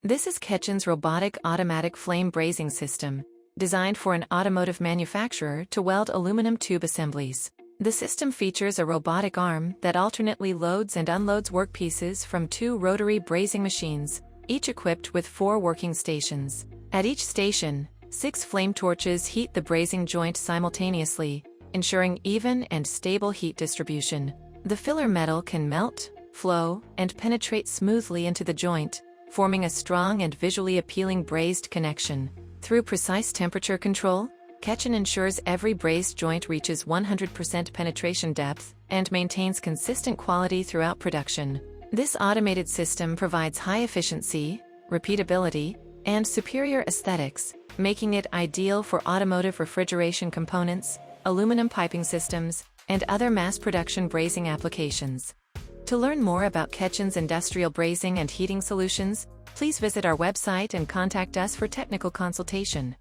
This is KETCHAN's robotic automatic flame brazing system, designed for an automotive manufacturer to weld aluminum tube assemblies. The system features a robotic arm that alternately loads and unloads workpieces from 2 rotary brazing machines, each equipped with 4 working stations. At each station, 6 flame torches heat the brazing joint simultaneously, ensuring even and stable heat distribution. The filler metal can melt, flow, and penetrate smoothly into the joint, forming a strong and visually appealing brazed connection. Through precise temperature control, KETCHAN ensures every brazed joint reaches 100% penetration depth and maintains consistent quality throughout production. This automated system provides high efficiency, repeatability, and superior aesthetics, making it ideal for automotive refrigeration components, aluminum piping systems, and other mass production brazing applications. To learn more about KETCHAN's industrial brazing and heating solutions, please visit our website and contact us for technical consultation.